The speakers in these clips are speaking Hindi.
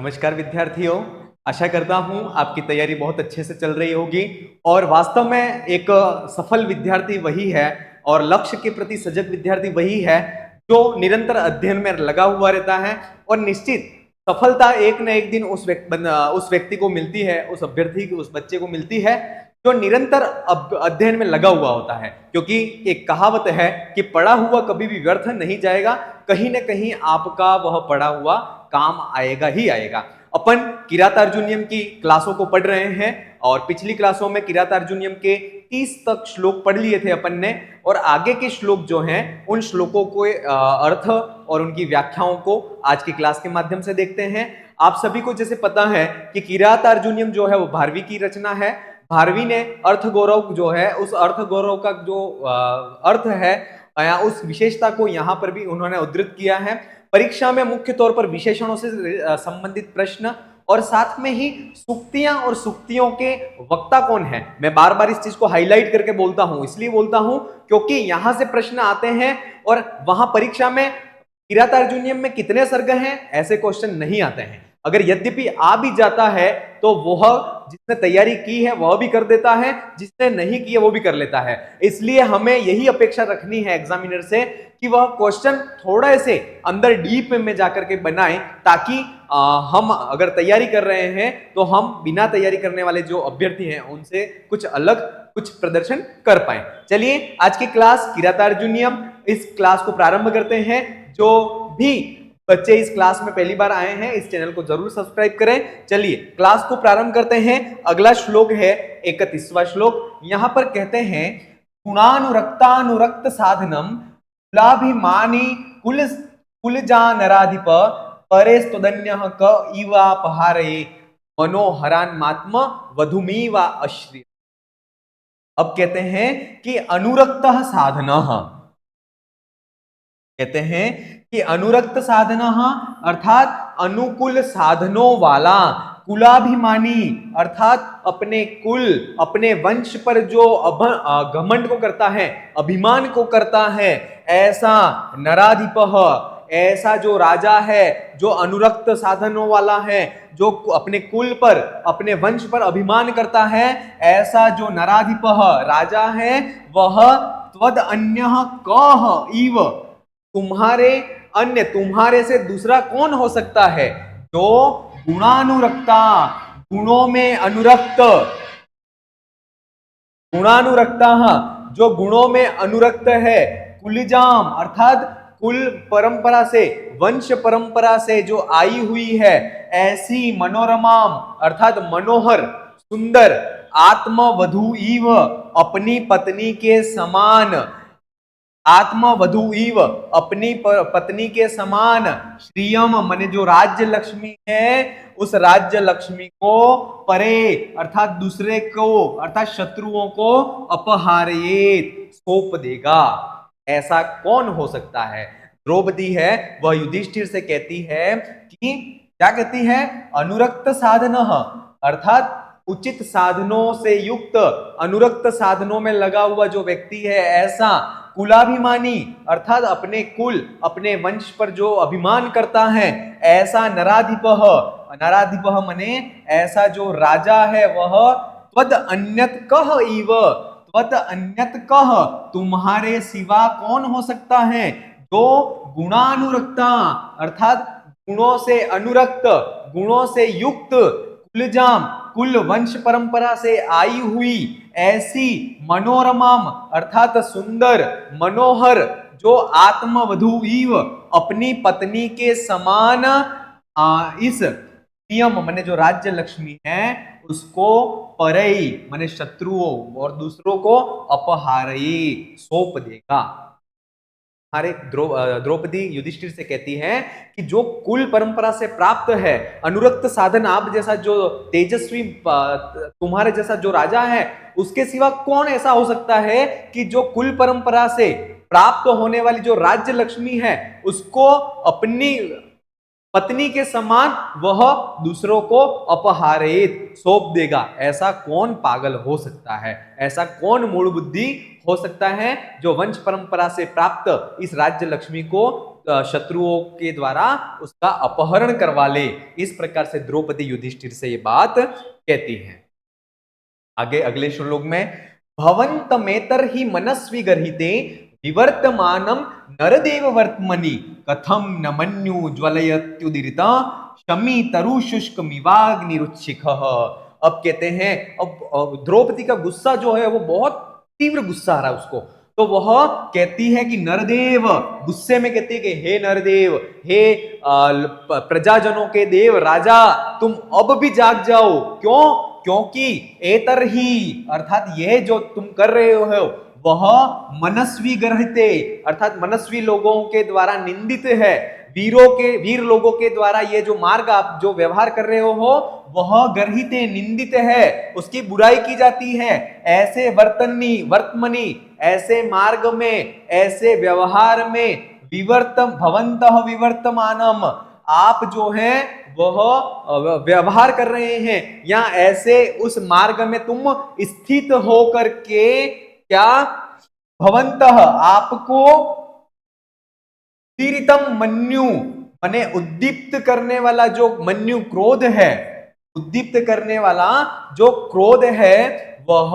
नमस्कार विद्यार्थियों। आशा करता हूं आपकी तैयारी बहुत अच्छे से चल रही होगी और वास्तव में एक सफल विद्यार्थी वही है और लक्ष्य के प्रति सजग विद्यार्थी वही है जो निरंतर अध्ययन में लगा हुआ रहता है और निश्चित सफलता एक न एक दिन उस व्यक्ति को मिलती है, उस अभ्यर्थी को, उस बच्चे को मिलती है जो निरंतर अध्ययन में लगा हुआ होता है। क्योंकि एक कहावत है कि पढ़ा हुआ कभी भी व्यर्थ नहीं जाएगा, कहीं ना कहीं आपका वह पढ़ा हुआ काम आएगा ही आएगा। अपन किरातार्जुनीयम की क्लासों को पढ़ रहे हैं और पिछली क्लासों में किरातार्जुनीयम के 30 तक श्लोक पढ़ लिए थे अपन ने और आगे के श्लोक जो हैं उन श्लोकों को अर्थ और उनकी व्याख्याओं को आज की क्लास के माध्यम से देखते हैं। आप सभी को जैसे पता है कि किरातार्जुनीयम जो है वो भारवी की रचना है। भारवी ने अर्थ गौरव जो है उस अर्थ गौरव का जो अर्थ है उस विशेषता को यहाँ पर भी उन्होंने उद्धृत किया है। परीक्षा में मुख्य तौर पर विशेषणों से संबंधित प्रश्न और साथ में ही सूक्तियां और सूक्तियों के वक्ता कौन है, मैं बार बार इस चीज को हाईलाइट करके बोलता हूं, इसलिए बोलता हूं क्योंकि यहां से प्रश्न आते हैं और वहां परीक्षा में किरातार्जुनीयम में कितने सर्ग हैं ऐसे क्वेश्चन नहीं आते हैं। अगर यद्यपि आ भी जाता है तो वह जिसने तैयारी की है वह भी कर देता है, जिसने नहीं की है वो भी कर लेता है। इसलिए हमें यही अपेक्षा रखनी है एग्जामिनर से कि वह क्वेश्चन थोड़े से अंदर डीप में जाकर के बनाए ताकि हम अगर तैयारी कर रहे हैं तो हम बिना तैयारी करने वाले जो अभ्यर्थी हैं उनसे कुछ अलग कुछ प्रदर्शन कर पाए। चलिए आज की क्लास किरातार्जुनीयम, इस क्लास को प्रारंभ करते हैं। जो भी बच्चे इस क्लास में पहली बार आए हैं इस चैनल को जरूर सब्सक्राइब करें। चलिए क्लास को प्रारंभ करते हैं। अगला श्लोक है 31वां श्लोक। यहां पर कहते हैं गुणानुरक्तानुरक्त साधनम कुलाभिमानी कुलजा नराधिप परेस्तुदन्यः क इवापहारये मनोहरान्मात्म वधुमीवा अश्रिय। अब कहते हैं कि अनुरक्तः साधनः, कहते हैं कि अनुरक्त साधनः अर्थात अनुकूल साधनों वाला, कुलाभिमानी अर्थात अपने कुल अपने वंश पर जो घमंड को करता है, अभिमान को करता है, ऐसा नराधिपः, ऐसा जो राजा है जो अनुरक्त साधनों वाला है, जो अपने कुल पर अपने वंश पर अभिमान करता है, ऐसा जो नराधिपः राजा है वह त्वद अन्यः कः इव, तुम्हारे अन्य तुम्हारे से दूसरा कौन हो सकता है जो गुणानुरक्ता, गुणों में अनुरक्त, गुणानुरक्ता जो गुणों में अनुरक्त है, कुलजाम अर्थात कुल परंपरा से वंश परंपरा से जो आई हुई है, ऐसी मनोरमाम अर्थात मनोहर सुंदर, आत्मवधू इव अपनी पत्नी के समान, आत्मवधू इव अपनी पत्नी के समान, श्रियम माने जो राज्य लक्ष्मी है उस राज्य लक्ष्मी को परे अर्थात दूसरे को अर्थात शत्रुओं को अपहारयेत सौंप देगा। ऐसा कौन हो सकता है? द्रौपदी है वह युधिष्ठिर से कहती है कि क्या कहती है? अनुरक्त साधनः अर्थात उचित साधनों से युक्त, अनुरक्त साधनों में लगा हुआ जो व्यक्ति है ऐसा, कुलाभिमानी अर्थात अपने कुल अपने वंश पर जो अभिमान करता है, ऐसा नराधिपः, नराधिपः मने ऐसा जो राजा है वह त्वद अन्यत कह इव, त्वद अन्यत कह तुम्हारे सिवा कौन हो सकता है जो गुणानुरक्ता अर्थात गुणों से अनुरक्त, गुणों से युक्त, कुलजाम कुल वंश परंपरा से आई हुई, ऐसी मनोरमाम अर्थात सुंदर मनोहर जो आत्मवधू इव अपनी पत्नी के समान इस प्रियम माने जो राज्य लक्ष्मी है उसको परई माने शत्रुओं और दूसरों को अपहारई सौंप देगा। हमारे द्रौपदी युधिष्ठिर से कहती है कि जो कुल परंपरा से प्राप्त है, अनुरक्त साधन आप जैसा जो तेजस्वी तुम्हारे जैसा जो राजा है उसके सिवा कौन ऐसा हो सकता है कि जो कुल परंपरा से प्राप्त होने वाली जो राज्य लक्ष्मी है उसको अपनी पत्नी के समान वह दूसरों को अपहारेत सौंप देगा। ऐसा कौन पागल हो सकता है, ऐसा कौन मूढ़ बुद्धि हो सकता है जो वंश परंपरा से प्राप्त इस राज्य लक्ष्मी को शत्रुओं के द्वारा उसका अपहरण करवा ले। इस प्रकार से द्रौपदी युधिष्ठिर से ये बात कहती है। आगे अगले श्लोक में भवंत मेतर ही मनस्वी गर्हिते विवर्तमानम नरदेव वर्तमनि कथम न मन्यु ज्वलयत्युदीरिता शमी तरु शुष्क मिवाग्निरुच्छिख। अब कहते हैं, अब द्रौपदी का गुस्सा जो है वो बहुत तीव्र गुस्सा आ रहा है उसको, तो वह कहती है कि नरदेव, गुस्से में कहती है कि हे नरदेव, हे प्रजाजनों के देव राजा, तुम अब भी जाग जाओ। क्यों? क्योंकि एतर ही अर्थात यह जो तुम कर रहे हो वह मनस्वी ग्रहिते अर्थात मनस्वी लोगों के द्वारा निंदित है। वीर लोगों के द्वारा ये जो मार्ग आप जो व्यवहार कर रहे हो वह गर्हिते निंदित है, उसकी बुराई की जाती है। ऐसे वर्तमनी ऐसे मार्ग में, ऐसे व्यवहार में विवर्तम भवंतः विवर्तमानम आप जो है वह व्यवहार कर रहे हैं, या ऐसे उस मार्ग में तुम स्थित होकर के क्या भवंतः आपको तीरितम मन्यु माने उद्दीप्त करने वाला जो मन्यु क्रोध है, उद्दीप्त करने वाला जो क्रोध है वह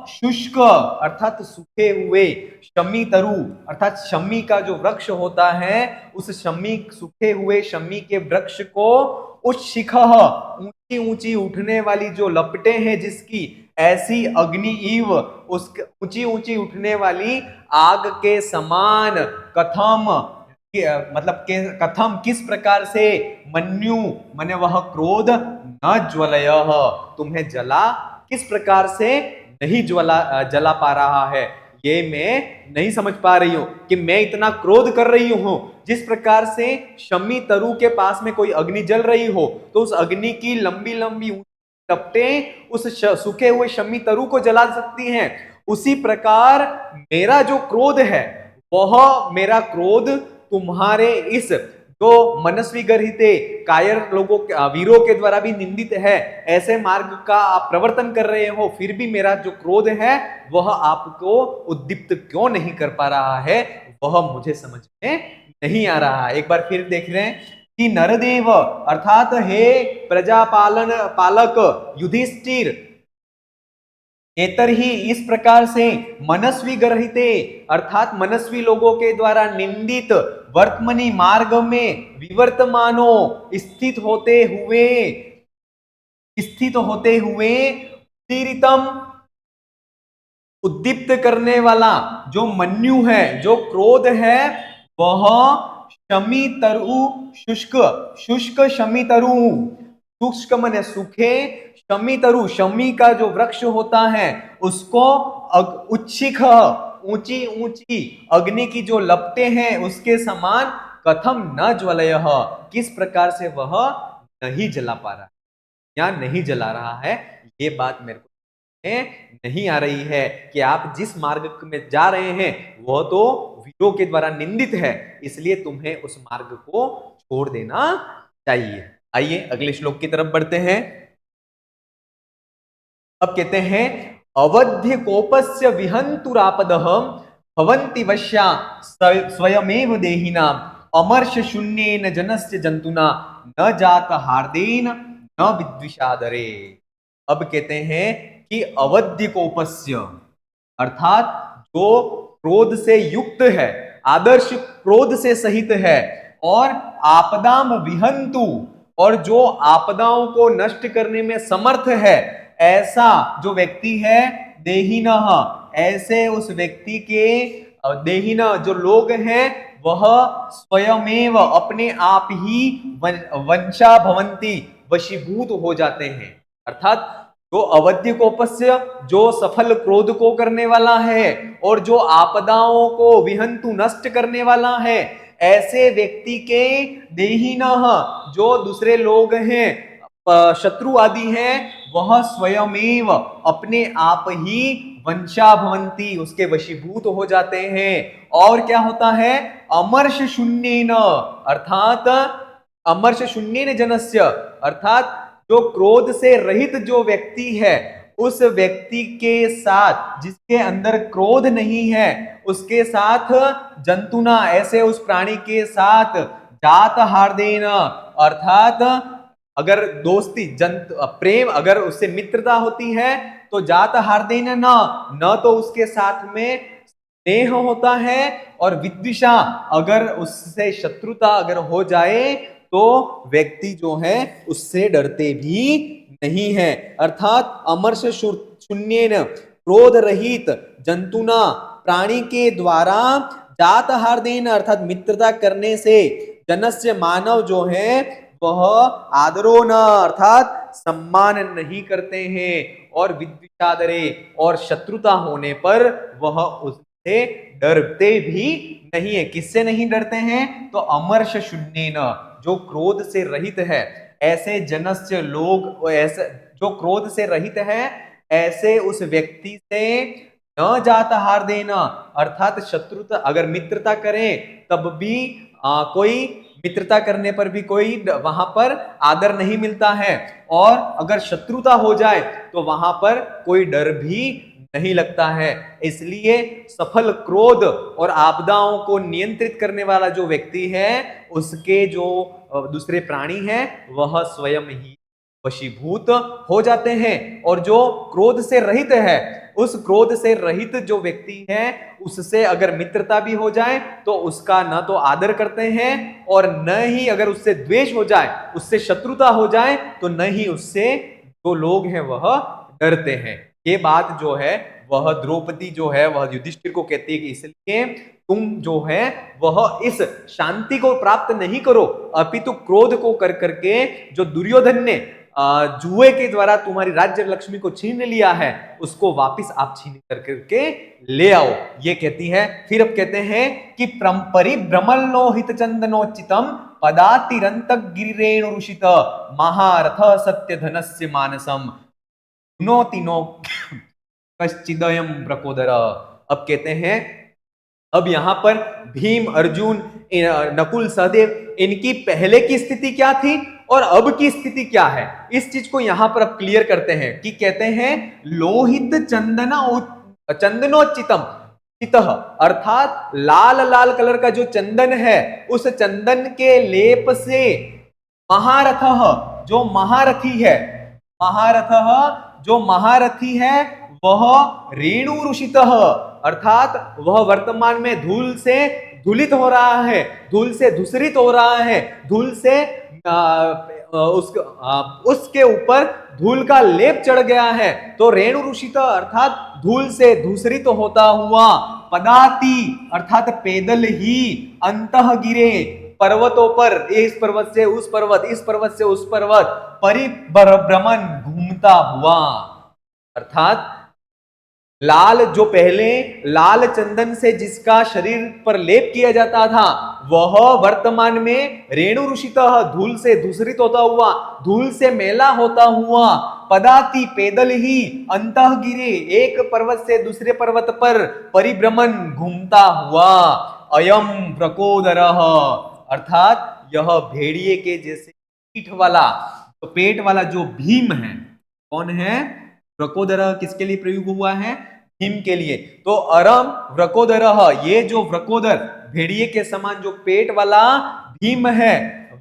शुष्क अर्थात सूखे हुए शमी तरु अर्थात शमी का जो वृक्ष होता है उस शमी सूखे हुए शमी के वृक्ष को उच्छिख ऊंची ऊंची उठने वाली जो लपटे हैं जिसकी ऐसी अग्नि इव उस ऊंची ऊंची उठने वाली आग के समान कथम मतलब कथम किस प्रकार से मन्यु माने वह क्रोध न ज्वलय तुम्हें जला किस प्रकार से नहीं जला पा रहा है, ये मैं नहीं समझ पा रही हूं कि मैं इतना क्रोध कर रही हूं। जिस प्रकार से शमी तरु के पास में कोई अग्नि जल रही हो तो उस अग्नि की लंबी लंबी लपटें उस सूखे हुए शमी तरु को जला सकती हैं, उसी प्रकार मेरा जो क्रोध है वह मेरा क्रोध तुम्हारे इस जो मनस्वी गर्हिते कायर लोगों वीरों के द्वारा भी निंदित है ऐसे मार्ग का आप प्रवर्तन कर रहे हो, फिर भी मेरा जो क्रोध है वह आपको उद्दीप्त क्यों नहीं कर पा रहा है, वह मुझे समझ में नहीं आ रहा है। एक बार फिर देख रहे हैं कि नरदेव अर्थात हे प्रजापालन पालक युधिष्ठिर एतर ही इस प्रकार से मनस्वी ग्रहिते अर्थात मनस्वी लोगों के द्वारा निंदित वर्तमनी मार्ग में विवर्तमानो स्थित होते हुए तीरितम उद्दीप्त करने वाला जो मन्यु है जो क्रोध है वह शमी तरु शुष्क शमी तरु शुष्क मने सूखे शमी तरु शमी का जो वृक्ष होता है उसको उच्छिख ऊंची ऊंची अग्नि की जो लपटें हैं उसके समान कथम न ज्वलय किस प्रकार से वह नहीं जला पा रहा या नहीं जला रहा है, ये बात मेरे को नहीं आ रही है कि आप जिस मार्ग में जा रहे हैं वह तो वीरों के द्वारा निंदित है, इसलिए तुम्हें उस मार्ग को छोड़ देना चाहिए। आइए अगले श्लोक की तरफ बढ़ते हैं। अब कहते हैं अवध्य कोपस्य विहंतुरापदः भवन्ति वश्या स्वयमेव देहिनाम अमर्ष शून्येन जनस्य जंतुना न जात हार्देन न विद्विषादरे। अब कहते हैं कि अवध्य कोपस्य अर्थात जो क्रोध से युक्त है, आदर्श क्रोध से सहित है, और आपदाम विहंतु और जो आपदाओं को नष्ट करने में समर्थ है, ऐसा जो व्यक्ति है देहिनः ऐसे उस व्यक्ति के देहिनः जो लोग हैं वह स्वयमेव अपने आप ही वंशा भवंती वशीभूत हो जाते हैं। अर्थात जो अवध्य कोपस्य जो सफल क्रोध को करने वाला है और जो आपदाओं को विहंतु नष्ट करने वाला है, ऐसे व्यक्ति के देहिनः जो दूसरे लोग हैं शत्रु आदि हैं वह स्वयमेव अपने आप ही वंशा भवंती उसके वशीभूत हो जाते हैं। और क्या होता है अमर्ष शून्येन अर्थात अमर्ष शून्येन जनस्य, अर्थात जो क्रोध से रहित जो व्यक्ति है उस व्यक्ति के साथ, जिसके अंदर क्रोध नहीं है उसके साथ, जंतुना ऐसे उस प्राणी के साथ, जात हार्देन अर्थात अगर दोस्ती प्रेम अगर उससे मित्रता होती है तो जात हार्देन न, न तो उसके साथ में स्नेह होता है, और विद्विषा अगर उससे शत्रुता अगर हो जाए तो व्यक्ति जो है उससे डरते भी नहीं है। अर्थात अमर्ष शून्येन, क्रोध रहित, जंतुना प्राणी के द्वारा, जात हार्देन अर्थात मित्रता करने से, जनस्य मानव जो है वह आदरो न अर्थात सम्मान नहीं करते हैं, और विद्विषादरे और शत्रुता होने पर वह उससे डरते भी नहीं है। किससे नहीं डरते हैं? तो अमर्ष शून्येन, जो क्रोध से रहित है, ऐसे जनस्य लोग, ऐसे जो क्रोध से रहित है ऐसे उस व्यक्ति से न जात हार देना, अर्थात शत्रुता अगर मित्रता करें तब भी कोई मित्रता करने पर भी कोई वहां पर आदर नहीं मिलता है, और अगर शत्रुता हो जाए तो वहां पर कोई डर भी नहीं लगता है। इसलिए सफल क्रोध और आपदाओं को नियंत्रित करने वाला जो व्यक्ति है उसके जो दूसरे प्राणी हैं वह स्वयं ही वशीभूत हो जाते हैं, और जो क्रोध से रहित है उस क्रोध से रहित जो व्यक्ति है उससे अगर मित्रता भी हो जाए तो उसका न तो आदर करते हैं, और न ही अगर उससे द्वेष हो जाए, उससे शत्रुता हो जाए तो न ही उससे जो लोग हैं वह डरते हैं। ये बात जो है वह द्रौपदी जो है वह युधिष्ठिर को कहती है कि इसलिए तुम जो है वह इस शांति को प्राप्त नहीं करो, अपितु क्रोध को कर करके जो दुर्योधन ने जुए के द्वारा तुम्हारी राज्य लक्ष्मी को छीन लिया है उसको वापस आप छीन कर करके ले आओ। ये कहती है। फिर अब कहते हैं कि परिभ्रमलोहित चंदनोचितम पदातिरंत गिरिरेणुषित महारथ सत्य धनस्य मानसम नो तीनो कश्चिदयम प्रकोदर। अब कहते हैं, अब यहां पर भीम, अर्जुन, नकुल, सहदेव, इनकी पहले की स्थिति क्या थी और अब की स्थिति क्या है, इस चीज को यहां पर अब क्लियर करते हैं कि कहते हैं लोहित चंदनोचितम चितः, अर्थात लाल लाल कलर का जो चंदन है उस चंदन के लेप से महारथ, जो महारथी है, महारथ जो महारथी है वह रेणु ऋषित, अर्थात वह वर्तमान में धूल से धूलित हो रहा है, धूल से धूसरित हो रहा है, धूल से उसके ऊपर धूल का लेप चढ़ गया है। तो रेणु ऋषित अर्थात धूल से धूसरित होता हुआ, पदाति अर्थात पैदल ही, अंतः गिरे पर्वतों पर, इस पर्वत से उस पर्वत, इस पर्वत से उस पर्वत, परिभ्रमण घूमता हुआ, अर्थात लाल जो पहले लाल चंदन से जिसका शरीर पर लेप किया जाता था वह वर्तमान में रेणु ऋषित धूल से धूसरित होता हुआ, धूल से मेला होता हुआ, पदाति पैदल ही, अंतः गिरे एक पर्वत से दूसरे पर्वत पर परिभ्रमण घूमता हुआ, अयम प्रकोदरः अर्थात यह भेड़िए के जैसे पीठ वाला, तो पेट वाला जो भीम है, कौन है? व्रकोदरः किसके लिए प्रयोग हुआ है? भीम के लिए। तो अरम व्रकोदरः, ये जो व्रकोदर भेड़िए के समान जो पेट वाला भीम है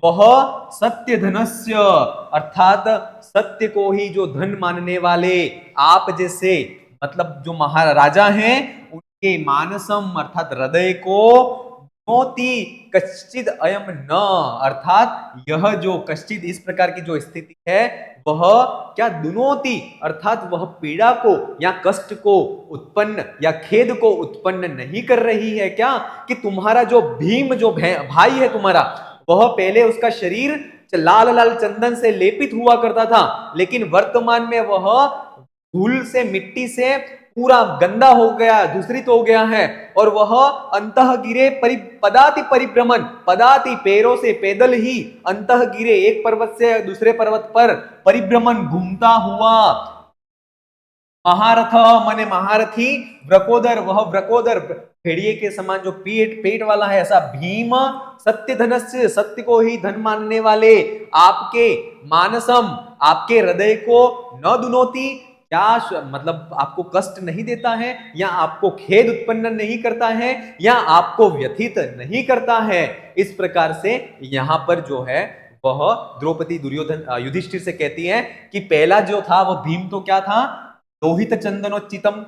वह सत्य धनस्य अर्थात सत्य को ही जो धन मानने वाले आप जैसे, मतलब जो महाराजा हैं उनके मानसम अर्थात हृदय को नोति कश्चिद अयम न, अर्थात यह जो कश्चिद इस प्रकार की जो स्थिति है वह क्या दुनोती अर्थात वह पीड़ा को या कष्ट को उत्पन्न या खेद को उत्पन्न नहीं कर रही है क्या? कि तुम्हारा जो भीम जो भाई है तुम्हारा, वह पहले उसका शरीर लाल लाल चंदन से लेपित हुआ करता था, लेकिन वर्तमान में वह धूल से, मिट्टी से पूरा गंदा हो गया, दूषित हो गया है, और वह अंतः गिरे पदाति परिभ्रमण, पदाति पैरों से पैदल ही, अंतः गिरे एक पर्वत से दूसरे पर्वत पर परिभ्रमण घूमता हुआ, महारथ माने महारथी, व्रकोदर वह व्रकोदर भेड़िए के समान जो पेट वाला है ऐसा। भीम सत्य धनस्य सत्य को ही धन मानने वाले। आपके मानसम आपके हृदय को न दुनोती, क्या मतलब आपको कष्ट नहीं देता है, या आपको खेद उत्पन्न नहीं करता है, या आपको व्यथित नहीं करता है। इस प्रकार से यहां पर जो है वह द्रौपदी दुर्योधन युधिष्ठिर से कहती है कि पहला जो था वो भीम तो क्या था, लोहित चंदनोच्चितम,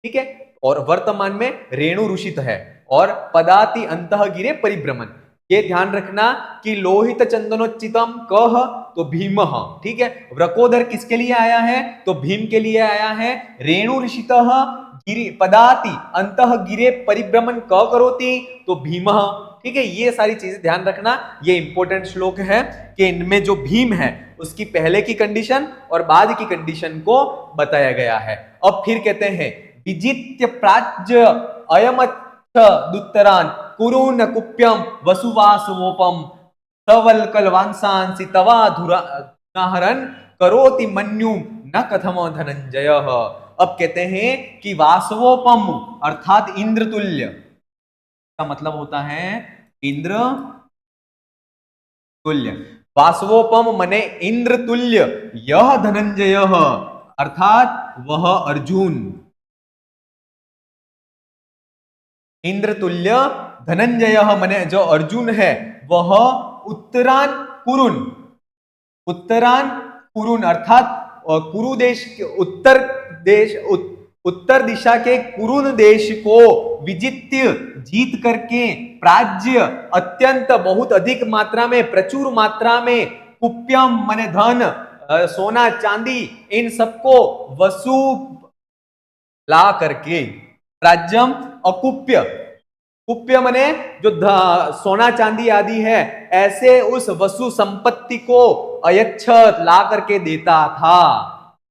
ठीक है, और वर्तमान में रेणु रुषित है, और पदाति अंतः गिरे परिभ्रमण। ये ध्यान रखना कि लोहित चंदनोच्चितम कह तो भीम, ठीक है। व्रकोदर किसके लिए आया है, तो भीम के लिए आया है। रेणु ऋषित गिरि पदाति अंतः गिरे परिभ्रमण क करोति तो भीम, ठीक है। ये सारी चीजें ध्यान रखना, ये इंपॉर्टेंट श्लोक है कि इनमें जो भीम है उसकी पहले की कंडीशन और बाद की कंडीशन को बताया गया है। अब फिर कहते हैं विजित्य प्राज्य अयमत्तरान कुरुन कुप्यम वसुवासवोपम सवल्कलवांसांसि तवाधुराहरण करोति मन्यु न कथम धनंजय। अब कहते हैं कि वासवोपम अर्थात इंद्रतुल्य का मतलब होता है इंद्र तुल्य। वासवोपम मने इंद्र तुल्य, यह धनंजय अर्थात वह अर्जुन। इंद्र तुल्य धनंजय मने जो अर्जुन है वह उत्तरान कुरुन, उत्तरान कुरुन अर्थात कुरु देश के उत्तर दिशा के कुरुन देश को विजित्य जीत करके, प्राज्य अत्यंत बहुत अधिक मात्रा में, प्रचुर मात्रा में, कुप्यम माने धन, सोना चांदी, इन सबको वसु ला करके, प्राज्यम अकुप्य, कुप्य मने जो सोना चांदी आदि है, ऐसे उस वसु संपत्ति को अयच्छत ला करके देता था,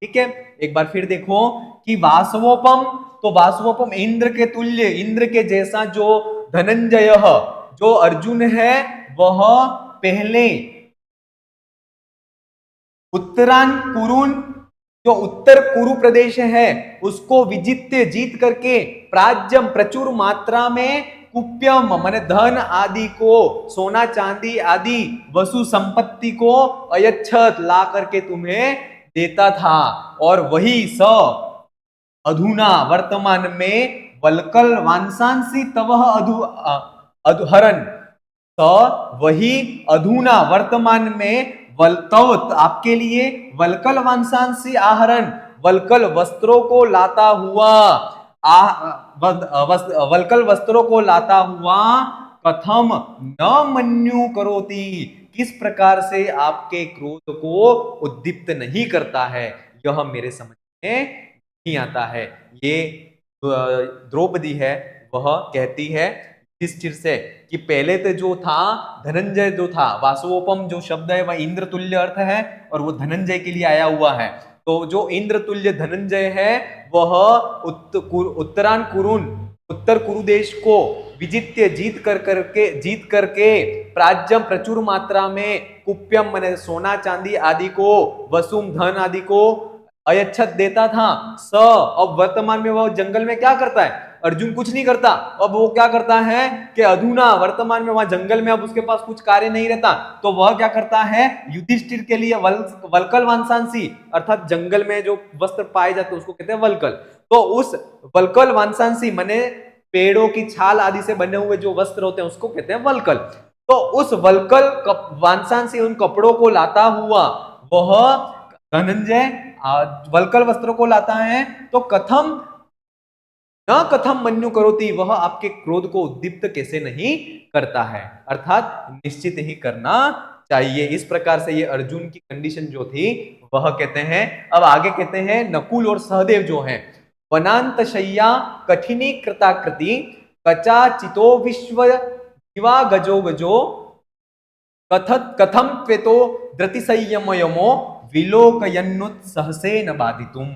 ठीक है। एक बार फिर देखो कि वासवोपम, तो वासवोपम इंद्र के तुल्य, इंद्र के जैसा जो धनंजय जो अर्जुन है वह पहले उत्तरान कुरुन जो उत्तर कुरु प्रदेश है उसको विजित्य जीत करके, प्राज्यम प्रचुर मात्रा में, कुप्यम माने धन आदि को, सोना चांदी आदि वसु संपत्ति को अयच्छत ला करके तुम्हें देता था। और वही स अधुना वर्तमान में वल्कल वांसांसी तवह अधुहरन, तो वही अधुना वर्तमान में तव आपके लिए वल्कल वांसांसी आहरण, वल्कल वस्त्रों को लाता हुआ, वल्कल वस्त्रों को लाता हुआ, कथम न मन्यु करोति, किस प्रकार से आपके क्रोध को उद्दीप्त नहीं करता है, यह मेरे समझ में नहीं आता है। ये द्रौपदी है वह कहती है युधिष्ठिर से कि पहले तो जो था धनंजय जो था, वासवोपम जो शब्द है वह इंद्र तुल्य अर्थ है और वो धनंजय के लिए आया हुआ है। तो जो इंद्र तुल्य धनंजय है वह उत्तरान कुरुन, उत्तर कुरु देश को विजित्य जीत करके प्राज्यम प्रचुर मात्रा में, कुप्यम माने सोना चांदी आदि को, वसुम धन आदि को अयच्छत देता था। स अब वर्तमान में वह जंगल में क्या करता है, अर्जुन कुछ नहीं करता। अब वो क्या करता है कि अधुना वर्तमान में वहां जंगल में अब उसके पास कुछ कार्य नहीं रहता, तो वह क्या करता है युधिष्ठिर के लिए वल्कल वांसांसी अर्थात जंगल में जो वस्त्र पाए जाते हैं उसको कहते हैं वल्कल। तो उस वल्कल वांसांसी माने पेड़ों की छाल आदि से बने हुए जो वस्त्र होते हैं उसको कहते हैं वल्कल। तो उस वल्कल वांसांसी उन कपड़ों को लाता हुआ वह धनंजय वल्कल वस्त्रों को लाता है, तो कथम मन्यु करोति, वह आपके क्रोध को उद्दीप्त कैसे नहीं करता है, अर्थात निश्चित ही करना चाहिए। इस प्रकार से ये अर्जुन की कंडीशन जो थी वह कहते हैं। अब आगे कहते हैं नकुल और सहदेव जो हैं, वनांत शय्या कठिनी कृताकृति कचा चितो विश्व दिवा गजो गजो कथम त्वेतो धृति संयमयमो विलोकयन्नुत सहसेन बाधितुम,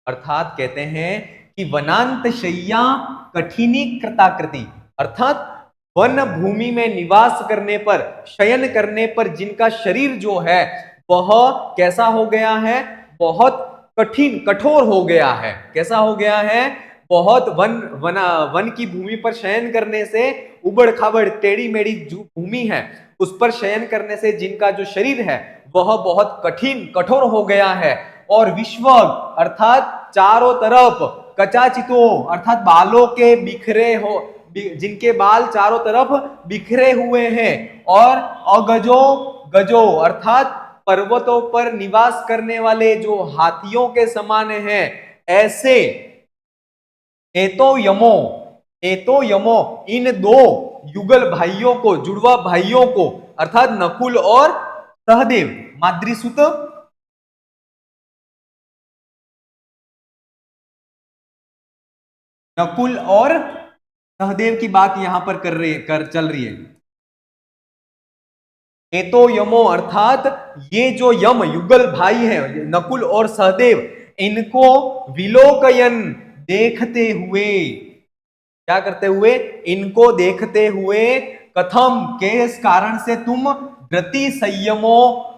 अर्थात कहते हैं कि वनांत शय्या कठिनी कृताकृति अर्थात वन भूमि में निवास करने पर, शयन करने पर जिनका शरीर जो है वह कैसा हो गया है, बहुत कठिन कठोर हो गया है। कैसा हो गया है? बहुत वन की भूमि पर शयन करने से, उबड़ खाबड़ टेढ़ी मेढ़ी जो भूमि है उस पर शयन करने से जिनका जो शरीर है वह बहुत कठिन कठोर हो गया है। और विश्व अर्थात चारों तरफ, कचाचितो अर्थात बालों के बिखरे हो, जिनके बाल चारों तरफ बिखरे हुए हैं, और अगजो गजो अर्थात पर्वतों पर निवास करने वाले जो हाथियों के समान हैं, ऐसे एतो यमो इन दो युगल भाइयों को, जुड़वा भाइयों को अर्थात नकुल और सहदेव, माद्रीसुत नकुल और सहदेव की बात यहां पर चल रही है। एतो यमो अर्थात ये जो यम युगल भाई है नकुल और सहदेव, इनको विलोकयन देखते हुए, क्या करते हुए? इनको देखते हुए, कथम के इस कारण से, तुम धृति संयमो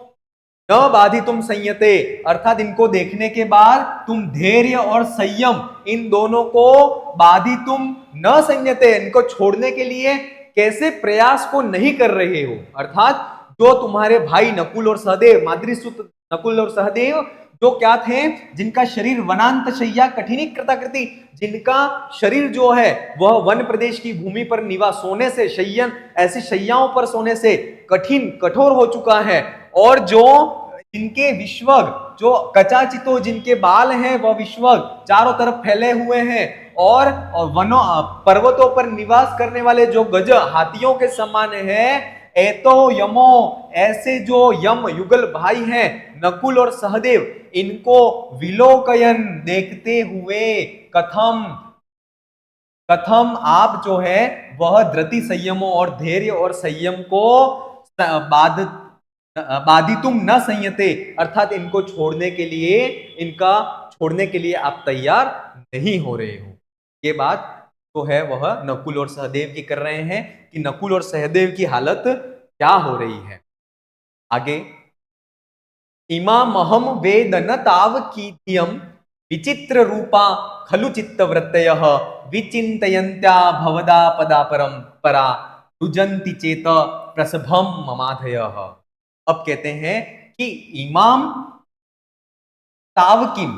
न बाधि तुम संयते अर्थात इनको देखने के बाद तुम धैर्य और संयम इन दोनों को बाधि तुम न संयते, इनको छोड़ने के लिए कैसे प्रयास को नहीं कर रहे हो। अर्थात जो तुम्हारे भाई नकुल और सहदेव, माद्रीसुत नकुल और सहदेव, जो क्या थे? जिनका शरीर वनांत शैया कठिनी कृताकृति, जिनका शरीर जो है वह वन प्रदेश की भूमि पर निवास सोने से, शय्यन ऐसी शैयाओं पर सोने से कठिन कठोर हो चुका है, और जो जिनके विश्वग, जो कचाचितो जिनके बाल हैं वह विश्वग चारों तरफ फैले हुए हैं, और वनों पर्वतों पर निवास करने वाले जो गज हाथियों के समान है, एतो यमो ऐसे जो यम युगल भाई हैं नकुल और सहदेव, इनको विलोकयन देखते हुए, कथम कथम आप जो है वह धृति संयमों और धैर्य और संयम को बाधितुम न संयते अर्थात इनको छोड़ने के लिए, इनका छोड़ने के लिए आप तैयार नहीं हो रहे हो। ये बात तो है वह नकुल और सहदेव की कर रहे हैं कि नकुल और सहदेव की हालत क्या हो रही है। आगे, इमामहम वेद न ताव की धियम विचित्र रूपा खलु चित्तवृत्तयः विचिन्तयन्त्या भवदा पदा परम परा रुजन्ति चेत प्रसभम ममाधयः। अब कहते हैं कि इमाम तावकिम,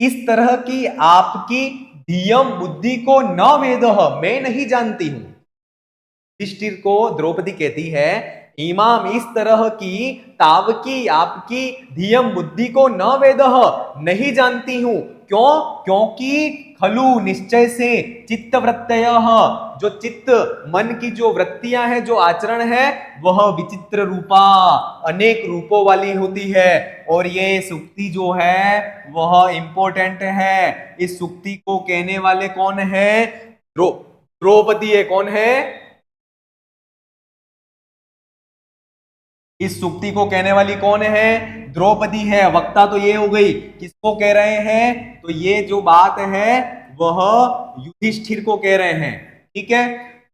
इस तरह की आपकी धियम बुद्धि को न वेदः, मैं नहीं जानती हूं। युधिष्ठिर को द्रौपदी कहती है, इमाम इस तरह की तावकी आपकी धियम बुद्धि को न वेदः, नहीं जानती हूं। क्यों? क्योंकि खलु निश्चय से चित्तवृत्तयः, जो चित्त मन की जो वृत्तियां हैं, जो आचरण है, वह विचित्र रूपा अनेक रूपों वाली होती है। और ये सुक्ति जो है वह इंपॉर्टेंट है। इस सुक्ति को कहने वाले कौन है? द्रौपदी है। कौन है? इस सुक्ति को कहने वाली कौन है? द्रौपदी है। वक्ता तो ये हो गई, किसको कह रहे हैं? तो ये जो बात है वह युधिष्ठिर को कह रहे हैं। ठीक है,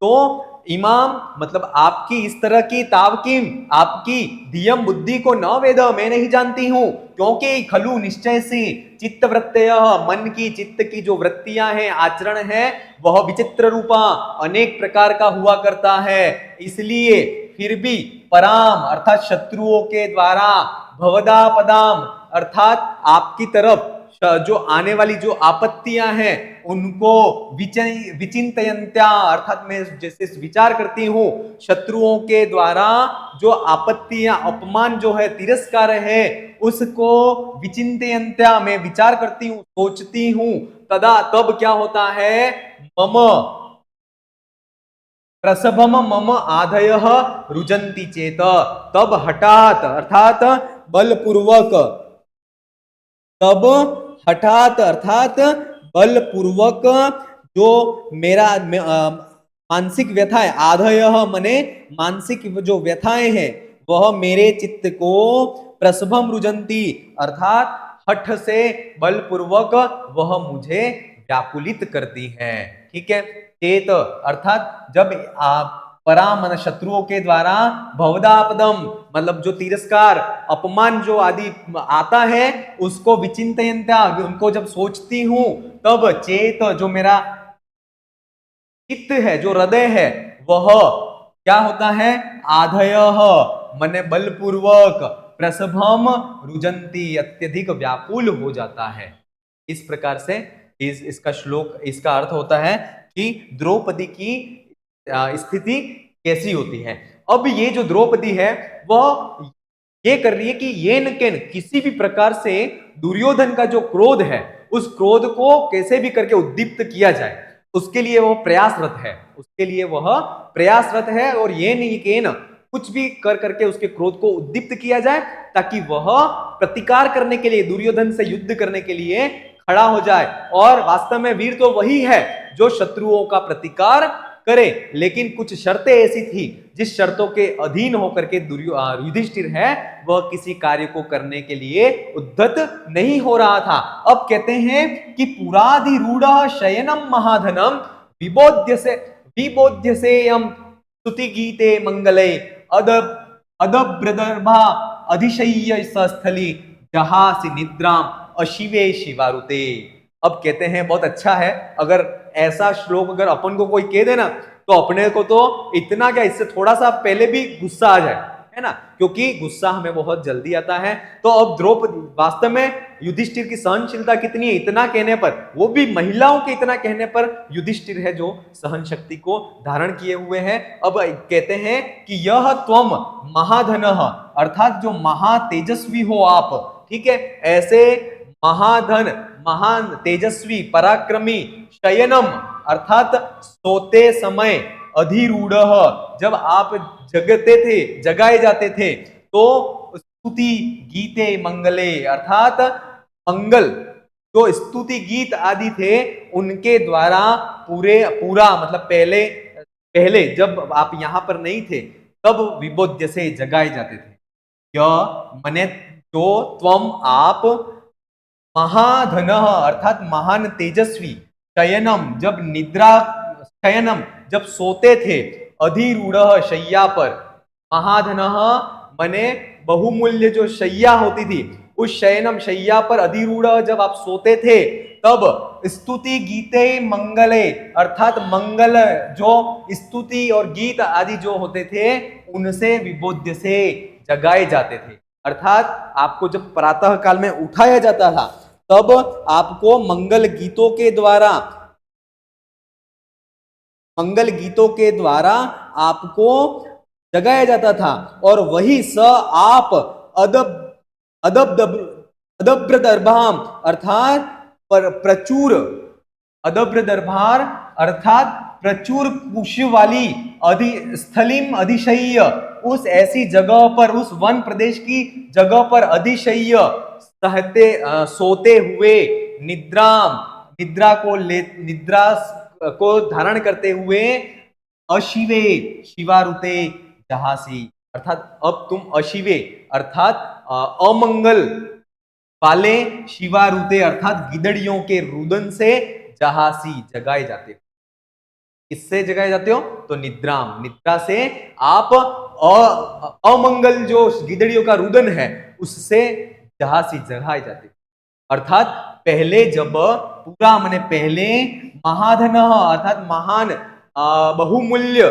तो इमाम मतलब आपकी इस तरह की तावकीम, आपकी धियम बुद्धि को न वेद, मैं नहीं जानती हूं, क्योंकि खलु निश्चय से चित्त वृत्तय, मन की चित्त की जो वृत्तियां हैं, आचरण है, वह विचित्र रूपा अनेक प्रकार का हुआ करता है। इसलिए फिर भी पराम अर्थात शत्रुओं के द्वारा, भवदा पदाम अर्थात आपकी तरफ जो आने वाली जो आपत्तियां हैं उनको विचिंतयन्त्या अर्थात मैं जैसे विचार करती हूं, शत्रुओं के द्वारा जो आपत्तियां, अपमान जो है, तिरस्कार है, उसको विचिंतयन्त्या मैं विचार करती हूं, सोचती हूं, तदा तब क्या होता है? मम प्रसभम मम आधयः रुजन्ति चेत, तब हठात अर्थात बलपूर्वक, तब हठात अर्थात बलपूर्वक जो मेरा मानसिक व्यथाएं, आधयः मने मानसिक जो व्यथाएं हैं, वह मेरे चित्त को प्रसभम रुजन्ति अर्थात हठ से बलपूर्वक वह मुझे व्याकुलित करती है। ठीक है, चेत अर्थात जब आप परामन शत्रुओं के द्वारा भवदापदम मतलब जो तिरस्कार अपमान जो आदि आता है उसको विचिंतयन्ता उनको जब सोचती हूं तब चेत जो मेरा चित्त है जो हृदय है वह क्या होता है आधय मने बलपूर्वक प्रसभम रुजंती अत्यधिक व्याकुल हो जाता है। इस प्रकार से इसका श्लोक इसका अर्थ होता है कि द्रौपदी की स्थिति कैसी होती है। अब ये जो द्रौपदी है वह ये कर रही है कि ये न केन किसी भी प्रकार से दुर्योधन का जो क्रोध है उस क्रोध को कैसे भी करके उद्दीप्त किया जाए उसके लिए वह प्रयासरत है, उसके लिए वह प्रयासरत है और ये नहीं कि न कुछ भी कर करके उसके क्रोध को उद्दीप्त किया जाए ताकि वह प्रतिकार करने के लिए दुर्योधन से युद्ध करने के लिए खड़ा हो जाए। और वास्तव में वीर तो वही है जो शत्रुओं का प्रतिकार करे, लेकिन कुछ शर्तें ऐसी थी जिस शर्तों के अधीन होकर के युधिष्ठिर है वह किसी कार्य को करने के लिए उद्यत नहीं हो रहा था। अब कहते हैं कि पुराधिरूढ़ शयनम महाधनम विबोध्य से स्तुति गीते मंगले अदब्रदर्भा अधिशय्य स्थली जहासी निद्राम अशिवे शिवारुते। अब कहते हैं बहुत अच्छा है अगर ऐसा श्लोक अगर अपन को कोई कह देना तो अपने को तो इतना क्या इससे थोड़ा सा पहले भी गुस्सा आ जाए, है ना, क्योंकि गुस्सा हमें बहुत जल्दी आता है। तो अब द्रौपदी वास्तव में युधिष्ठिर की सहनशीलता कितनी है इतना कहने पर, वो भी महिलाओं के इतना कहने पर युधिष्ठिर है जो सहन शक्ति को धारण किए हुए हैं। अब कहते हैं कि यह त्वम महाधन अर्थात जो महातेजस्वी हो आप, ठीक है, ऐसे महाधन महान तेजस्वी पराक्रमी शयनम अर्थात सोते समय अधिरूढ़ जब आप जगते थे जगाए जाते थे तो स्तुति गीते मंगले अर्थात मंगल जो स्तुति गीत आदि थे उनके द्वारा पूरा मतलब पहले जब आप यहां पर नहीं थे तब विबोध्य से जगाए जाते थे। यह मने जो त्वम आप महाधन अर्थात महान तेजस्वी शयनम जब निद्रा शयनम जब सोते थे अधिरूढ़ शय्या पर महाधन मने बहुमूल्य जो शय्या होती थी उस शयनम शय्या पर अधिरूढ़ जब आप सोते थे तब स्तुति गीते मंगले अर्थात मंगल जो स्तुति और गीत आदि जो होते थे उनसे विबोध्य से जगाए जाते थे। अर्थात आपको जब प्रातः काल में उठाया जाता था तब आपको मंगल गीतों के द्वारा आपको जगाया जाता था और वही स आप अदब्र दरभाम अर्थात प्रचुर अदब्र दरभार अर्थात प्रचुर कुश वाली स्थलिम अधिशय्य उस ऐसी जगह पर उस वन प्रदेश की जगह पर अधिशय्य सोते हुए निद्रा को धारण करते हुए अशिवे शिवारुते जहासी अर्थात अब तुम अशिवे अर्थात अमंगल वाले शिवारुते अर्थात गिदड़ियों के रुदन से जहासी जगाए जाते हो। किससे जगाए जाते हो तो निद्रा से आप अमंगल जो गिदड़ियों का रुदन है उससे जहासी जगाए जाते हो। अर्थात पहले जब पूरा मैंने पहले महाधन अर्थात महान बहुमूल्य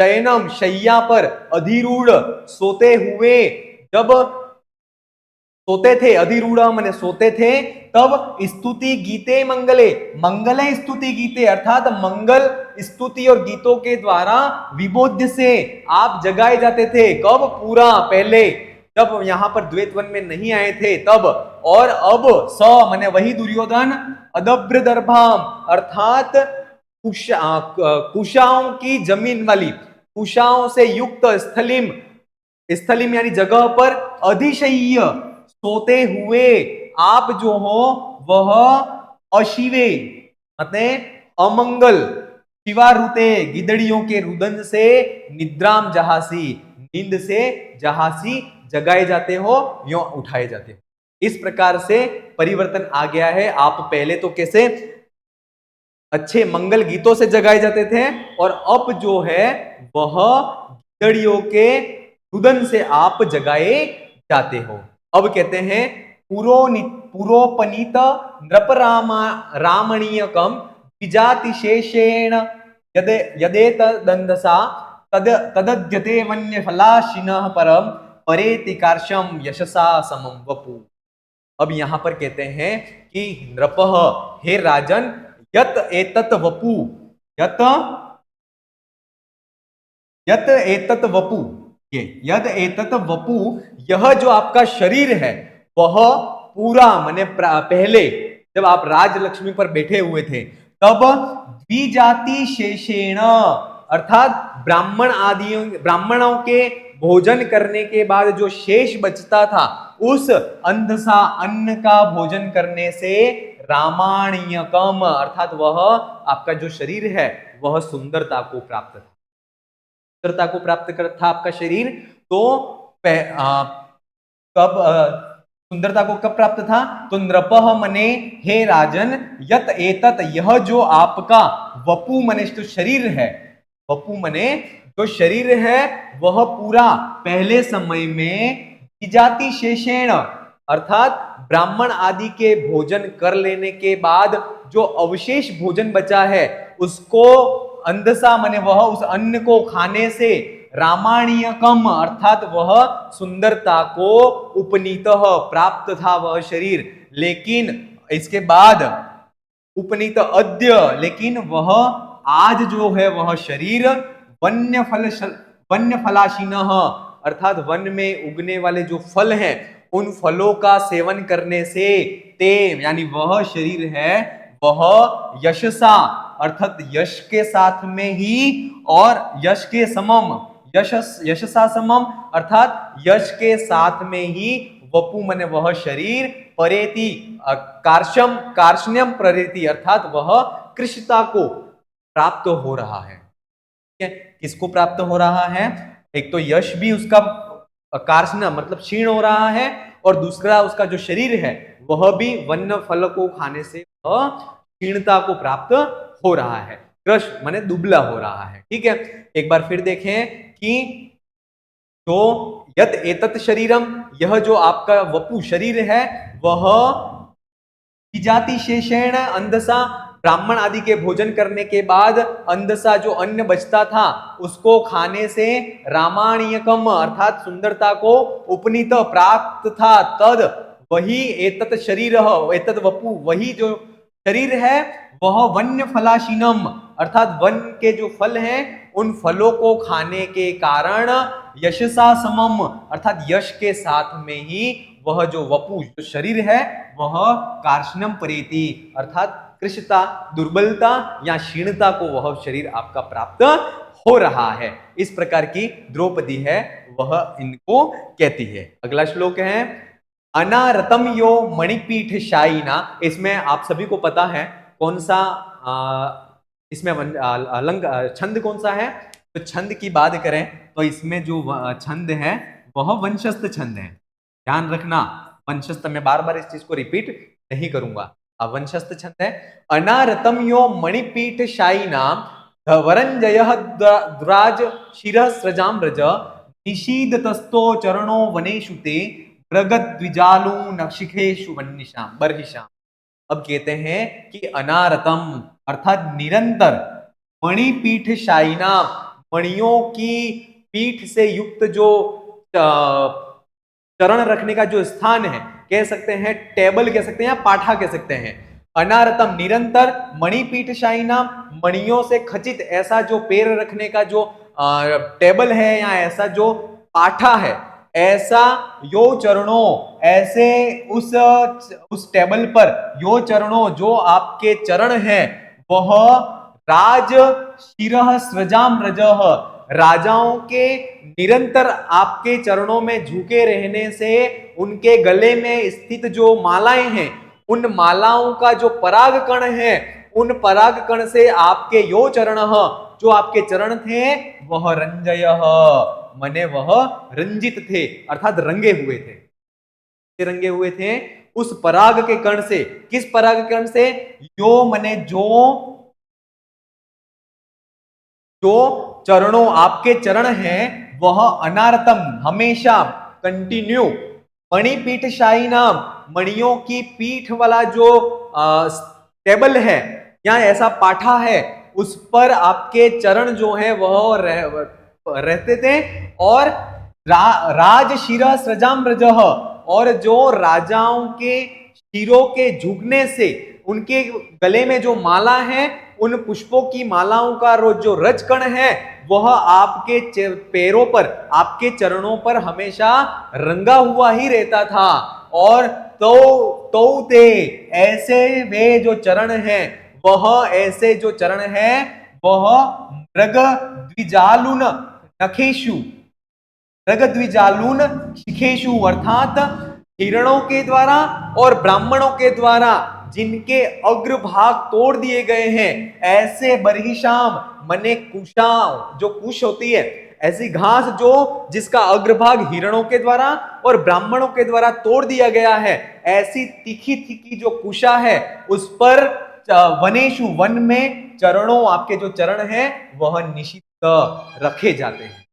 शयनम शय्या पर अधिरूढ़ सोते हुए जब सोते थे अधिरूढ़ मैंने सोते थे तब स्तुति गीते मंगले स्तुति गीते अर्थात मंगल स्तुति और गीतों के द्वारा विबोध्य से आप जगाए जाते थे। कब पूरा पहले जब यहां पर द्वैतवन में नहीं आए थे तब, और अब स माने वही दुर्योधन अदब्र दर्भाम अर्थात कुशाओं की जमीन वाली कुशाओं से युक्त स्थलिम यानी जगह पर अधिशय्य सोते हुए आप जो हो वह अशिवे मतलब अमंगल शिवारुते गिदड़ियों के रुदन से निद्राम जहासी नींद से जहासी जगाए जाते हो यो उठाए जाते हो। इस प्रकार से परिवर्तन आ गया है। आप पहले तो कैसे अच्छे मंगल गीतों से जगाए जाते थे, और अब जो है वह गीदड़ियों के रुदन से आप जगाए जाते हो। अब कहते हैं पुरोपनीत नृप रामणीयकम विजातिशेषेण यदेत दंदसा तदद्यते वन्य फलाशिनः परम परेति कार्शम यशसा समम वपु। अब यहां पर कहते हैं कि नृपः, हे राजन, यत एतत वपु, यत यत एतत वपु, ये यद एतत वपु, यह जो आपका शरीर है वह पूरा, माने पहले जब आप राजलक्ष्मी पर बैठे हुए थे तब द्विजाति शेषेण, अर्थात ब्राह्मणों के भोजन करने के बाद जो शेष बचता था उस अंधसा अन्न का भोजन करने से रामाणीयकम, अर्थात वह आपका जो शरीर है वह सुंदरता को प्राप्त था, सुंदरता को प्राप्त कर था आपका शरीर। तो कब सुंदरता को कब प्राप्त था? तो नृपः मने हे राजन, यत एतत, यह जो आपका वपु मने जो शरीर है, वपु मने जो शरीर है वह पूरा पहले समय में जाति शेषेण, अर्थात ब्राह्मण आदि के भोजन कर लेने के बाद जो अवशेष भोजन बचा है उसको अंधसा मने वह उस अन्न को खाने से रामाणीयकम, अर्थात वह सुंदरता को उपनीत प्राप्त था वह शरीर। लेकिन इसके बाद उपनीत अद्य, लेकिन वह आज जो है वह शरीर वन्य फलाशीनः, अर्थात वन में उगने वाले जो फल हैं उन फलों का सेवन करने से ते, यानी वह शरीर है वह यशसा, अर्थात यश के साथ में ही, और यश के समम, यशसा समम, अर्थात यश के साथ में ही वपु मने वह शरीर परेति कार्ष्ण्यम प्रेति, अर्थात वह कृष्णता को प्राप्त हो रहा है। ठीक है, किसको प्राप्त हो रहा है? एक तो यश भी उसका कार्ष्ण मतलब क्षीण हो रहा है, और दूसरा उसका जो शरीर है वह भी वन्य फल को खाने से वह क्षीणता को प्राप्त हो रहा है, कृश माने दुबला हो रहा है। ठीक है, एक बार फिर देखें कि जो यत एतत शरीरम, यह जो आपका वपु शरीर है वह विजाति शेषेण अंधसा, ब्राह्मण आदि के भोजन करने के बाद अंधसा जो अन्न बचता था उसको खाने से रामाणीयकम, अर्थात सुंदरता को उपनीत प्राप्त था, तद वही एतत शरीर, एतत वपु, वही जो शरीर है वह वन्य फलाशीनम, अर्थात वन के जो फल हैं उन फलों को खाने के कारण यशसा समम, अर्थात यश के साथ में ही वह जो वपु जो शरीर है वह कार्ष्णम परेति, अर्थात कृशता, दुर्बलता या क्षीणता को वह शरीर आपका प्राप्त हो रहा है। इस प्रकार की द्रौपदी है वह इनको कहती है। अगला श्लोक है अनारतम यो मणिपीठ शायिना। इसमें आप सभी को पता है कौन सा इसमें छंद कौन सा है? तो छंद की बात करें तो इसमें जो छंद है वह वंशस्थ छंद है। ध्यान रखना, वंशस्थ, मैं बार बार इस चीज को रिपीट नहीं करूंगा। वंशस्थ छंद है अनारतम यो मणिपीठ शायिना वरंजय द्राज शिरः स्रजाम रज निशीदतस्तो चरणो वनेषु ते प्रगद्विजालू नक्षिखेषु वन्निशाम बर्हिशाम। अब कहते हैं कि अनारतम अर्थात निरंतर, मणिपीठ शायिना, मणियों की पीठ से युक्त जो चरण रखने का जो स्थान है, कह सकते हैं टेबल कह सकते हैं या पाठा कह सकते हैं। अनारतम निरंतर, मणिपीठ शायिना, मणियों से खचित ऐसा जो पैर रखने का जो टेबल है या ऐसा जो पाठा है, ऐसा यो चरणों, ऐसे उस टेबल पर यो चरणों जो आपके चरण हैं वह राज शिरः स्रजाम रजः, राजाओं के निरंतर आपके चरणों में झुके रहने से उनके गले में स्थित जो मालाएं हैं उन मालाओं का जो पराग कण है उन पराग कण से आपके यो चरण, जो आपके चरण थे वह रंजय मने वह रंजित थे, अर्थात रंगे हुए थे। रंगे हुए थे उस पराग के कण से। किस पराग कण से? यो मने जो जो चरणों आपके चरण हैं वह अनारतम हमेशा कंटिन्यू मणिपीठ शाही नाम मणियों की पीठ वाला जो टेबल है या ऐसा पाठा है उस पर आपके चरण जो है वह रहते थे। और राज शिरा सृजाम्रजः और जो राजाओं के शिरों के झुकने से उनके गले में जो माला है उन पुष्पों की मालाओं का जो रजकण है वह आपके पैरों पर आपके चरणों पर हमेशा रंगा हुआ ही रहता था। और तो ते ऐसे वे जो चरण हैं वह ऐसे जो चरण हैं वह मृग द्विजालुन नखेशु मृग द्विजालुन शिखेशु अर्थात हिरणों के द्वारा और ब्राह्मणों के द्वारा जिनके अग्रभाग तोड़ दिए गए हैं ऐसे बरहिशाम मने कुशा जो कुश होती है ऐसी घास जो जिसका अग्रभाग हिरणों के द्वारा और ब्राह्मणों के द्वारा तोड़ दिया गया है ऐसी तीखी तीखी जो कुशा है उस पर वनेशु वन में चरणों आपके जो चरण हैं वह निशित रखे जाते हैं।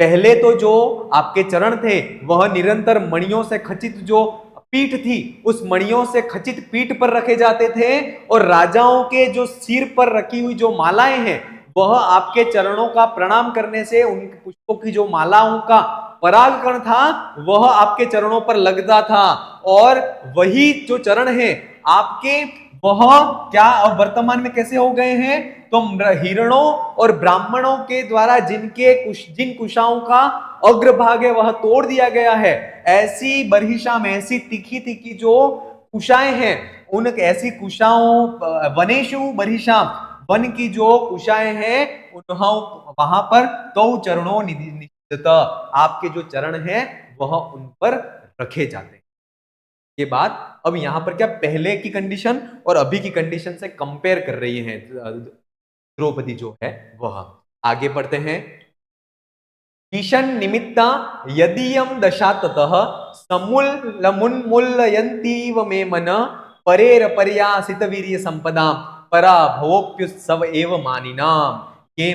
पहले तो जो आपके चरण थे वह निरंतर मणियों से खचित जो पीठ थी उस मणियों से खचित पीठ पर रखे जाते थे और राजाओं के जो सिर पर रखी हुई जो मालाएं हैं वह आपके चरणों का प्रणाम करने से उनके पुष्पों की जो मालाओं का परागकण था वह आपके चरणों पर लगता था। और वही जो चरण है आपके वह क्या वर्तमान में कैसे हो गए हैं तो हिरणों और ब्राह्मणों के द्वारा जिन कुशाओं का अग्रभाग है वह तोड़ दिया गया है ऐसी बरहिशा में ऐसी तीखी तीखी जो कुशाएं हैं उन ऐसी कुशाओं वनेशु बरहिशाम वन की जो कुशाएं हैं वहां पर तो चरणों निधित आपके जो चरण हैं वह उन पर रखे जाते हैं। ये बात अब यहां पर क्या पहले की कंडीशन और अभी की कंडीशन से कंपेयर कर रही है द्रौपदी जो है वह। आगे बढ़ते हैं। ईशन निमित्ता यदीयम दशा ततः समुल्लमुन्मूलयन्तीव मे मन परेर पर्यासित वीर्य संपदा पराभवोप्युत्सव एव मानिनाम। ये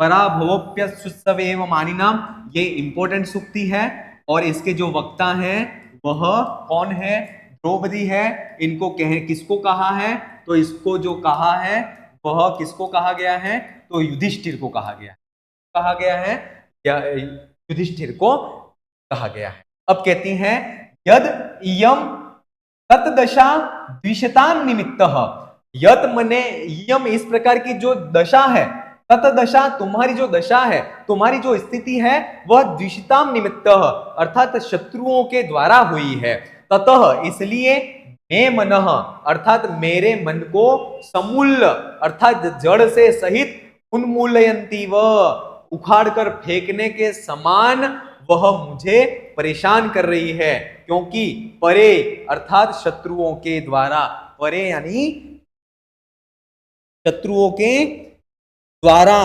पराभवोप्युत्सव एव मानिनाम ये इंपॉर्टेंट सूक्ति है और इसके जो वक्ता हैं वह कौन है द्रौपदी है। इनको किसको कहा है तो इसको जो कहा है वह किसको कहा गया है तो युधिष्ठिर को कहा गया है या युधिष्ठिर को कहा गया है। अब कहती हैं यद इयम तत्दशा द्विषताम निमित्तः यत मने यम इस प्रकार की जो दशा है तत्दशा तुम्हारी जो दशा है तुम्हारी जो स्थिति है वह द्विषताम निमित्तः अर्थात शत्रुओं के द्वारा हुई है। ततः इसलिए मे मनः अर्थात मेरे मन को समूल अर्थात जड़ से सहित उन्मूलयन्ती व उखाड़ कर फेंकने के समान वह मुझे परेशान कर रही है क्योंकि परे अर्थात शत्रुओं के द्वारा परे यानी शत्रुओं के द्वारा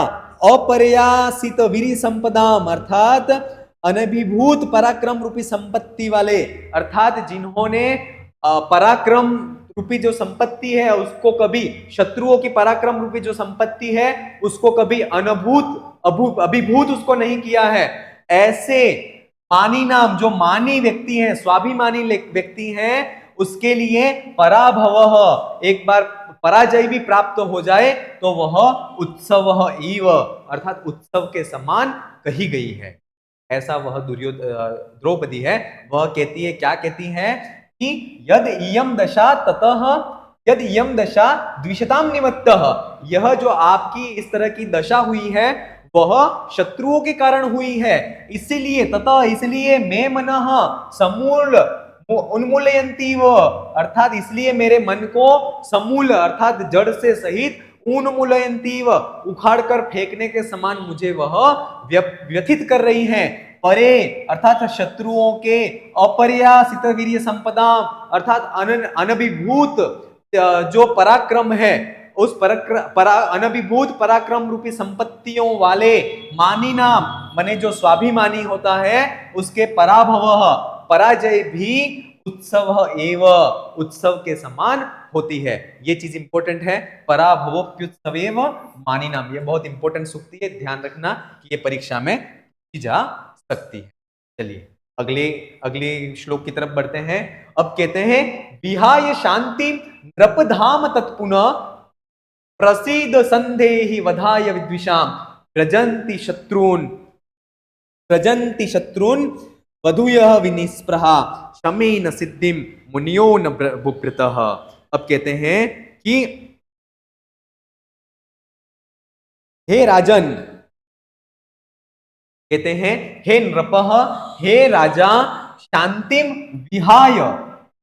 अपर्यासित वीर संपदाम अर्थात अनभिभूत पराक्रम रूपी संपत्ति वाले अर्थात जिन्होंने पराक्रम रूपी जो संपत्ति है उसको कभी शत्रुओं की पराक्रम रूपी जो संपत्ति है उसको कभी अभिभूत उसको नहीं किया है ऐसे मानी नाम जो मानी व्यक्ति हैं स्वाभिमानी व्यक्ति हैं उसके लिए पराभव एक बार पराजय भी प्राप्त हो जाए तो वह उत्सव इव अर्थात उत्सव के समान कही गई है। ऐसा वह द्रौपदी है वह कहती है क्या कहती है कि यद इयम दशा ततः यद इयम दशा द्विषताम निमित्तः यह जो आपकी इस तरह की दशा हुई है वह शत्रुओं के कारण हुई है इसीलिए ततः इसलिए मैं मनः समूल उन्मूलयन्ती व अर्थात इसलिए मेरे मन को समूल अर्थात जड़ से सहित उन्मूलयन्ती व उखाड़ कर फेंकने के समान मुझे वह व्यथित कर रही हैं। परे अर्थात शत्रुओं के अपर्यासित वीर्य संपदा अर्थात अनभिभूत जो पराक्रम है उस अनभिभूत पराक्रम रूपी संपत्तियों वाले मानी नाम माने जो स्वाभिमानी होता है उसके पराभव पराजय भी उत्सव एव, उत्सव के समान होती है। ये चीज इंपॉर्टेंट है। पराभवोप्युत्सवेव मानिनाम, ये बहुत इंपॉर्टेंट सूक्ति है, ध्यान रखना कि ये परीक्षा में पूछी जा सकती है। चलिए अगले अगले श्लोक की तरफ बढ़ते हैं। अब कहते हैं विहाय शांति नृपधाम तत्पुनः प्रसीद संदेहि वधाय विद्विषाम प्रजन्ति शत्रून् वधूयः विनिस्पृहा शमेन सिद्धिम मुनियो न बुभृतः। अब कहते हैं कि हे राजन, कहते हैं हे नृपः, हे राजा, शांतिम विहाय,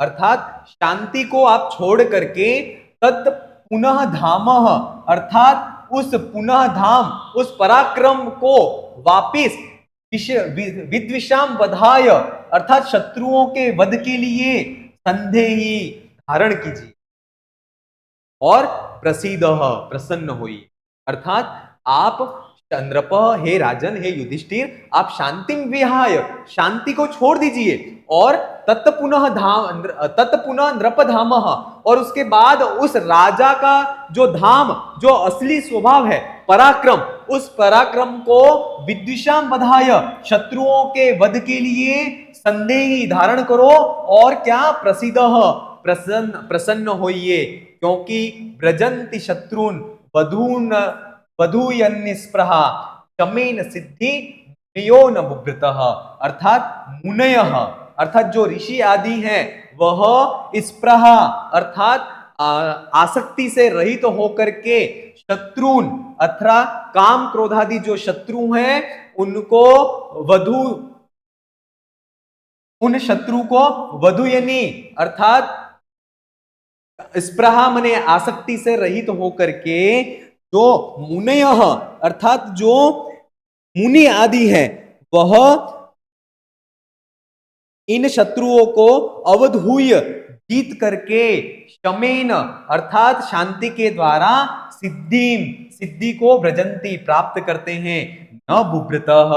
अर्थात शांति को आप छोड़ करके तत् पुनः धामः, अर्थात उस पुनः धाम, उस पराक्रम को वापिस विद्विषाम वधाय, अर्थात शत्रुओं के वध के लिए संदेही धारण कीजिए और प्रसीदः, प्रसन्न होइए। अर्थात आप नृप, हे राजन, हे युधिष्ठिर, आप शांतिम विहाय, शांति को छोड़ दीजिए और तत्पुनः नृप धामः, और उसके बाद उस राजा का जो धाम, जो असली स्वभाव है पराक्रम, उस पराक्रम को विद्विषाम वधाय, शत्रुओं के वध के लिए संदेही धारण करो और क्या प्रसीदः, प्रसन्न होइए, क्योंकि व्रजन्ति शत्रुन वधूयन्निस्पृहा शमेन सिद्धि मुनयो न बुभृतः। अर्थात मुनयः, अर्थात जो ऋषि आदि हैं वह स्पृहा, अर्थात आसक्ति से रहित तो होकर के शत्रुन, अर्थात काम क्रोधादि जो शत्रु हैं उनको उन शत्रु को वधूयनी, अर्थात स्पृहा मने आसक्ति से रहित तो होकर के जो मुनयः, अर्थात जो मुनि आदि है वह इन शत्रुओं को अवधूय, जीत करके, शमेन, अर्थात शांति के द्वारा, सिद्धि को व्रजंती, प्राप्त करते हैं, न बुभृतः,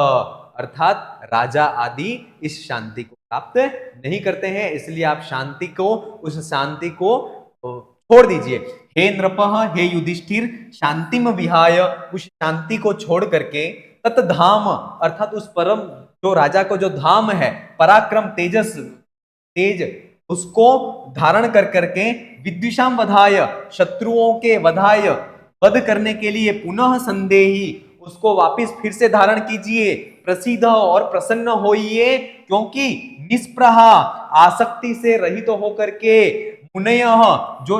अर्थात राजा आदि इस शांति को प्राप्त नहीं करते हैं। इसलिए आप शांति को, उस शांति को छोड़ दीजिए। हे नृपः, हे युधिष्ठिर, शांतिम विहाय, उस शांति को छोड़ करके, तत्धाम, अर्थात उस परम, जो राजा को जो धाम है, पराक्रम, तेज, उसको धारण कर करके, विद्विषाम वधाय, शत्रुओं के वध करने के लिए, पुनः संदेही, उसको वापिस फिर से धारण कीजिए, प्रसिद्ध और प्रसन्न होइए, क्योंकि निष्प्रहा, आसक्ति से रहित तो होकर के, मुनयः, जो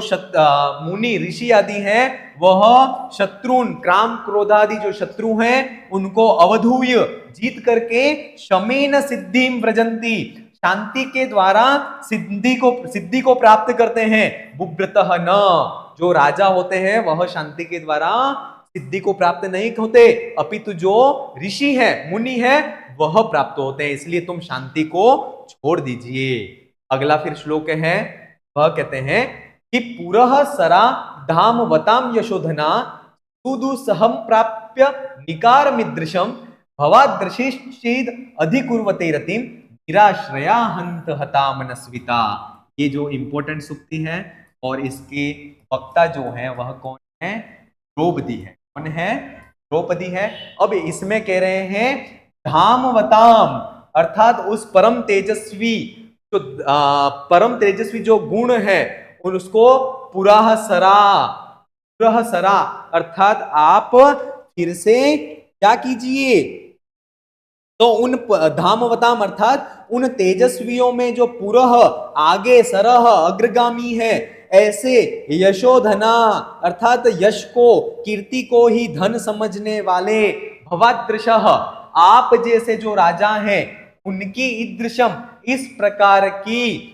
मुनि ऋषि आदि हैं वह शत्रुन, काम क्रोधादि जो शत्रु हैं उनको अवधूय, जीत करके, शमेन सिद्धिम व्रजंती, शांति के द्वारा सिद्धि को प्राप्त करते हैं, बुभृतः न, जो राजा होते हैं वह शांति के द्वारा सिद्धि को प्राप्त नहीं होते, अपितु जो ऋषि है, मुनि है, वह प्राप्त होते हैं। इसलिए तुम शांति को छोड़ दीजिए। अगला फिर श्लोक है, वह कहते हैं कि पुरः सरा धाम वताम यशोधना सुदुसहम प्राप्य निकार मिदृशम भवादृशिश्चेद अधिकुर्वते रतिम निराश्रया हंत हता मनस्विता। ये जो इंपॉर्टेंट सूक्ति है और इसके वक्ता जो है वह कौन है? द्रौपदी है। कौन है? द्रौपदी है। अब इसमें कह रहे हैं धामवताम, अर्थात उस परम तेजस्वी जो गुण है उसको पुरः सरा, अर्थात आप फिर से क्या कीजिए, तो उन धामवताम अर्थात उन तेजस्वियों में जो पुरः, आगे, सरह, अग्रगामी है, ऐसे यशोधना अर्थात यश को, कीर्ति को ही धन समझने वाले, भवादृशः आप जैसे जो राजा हैं उनकी ईदृशम इस प्रकार की,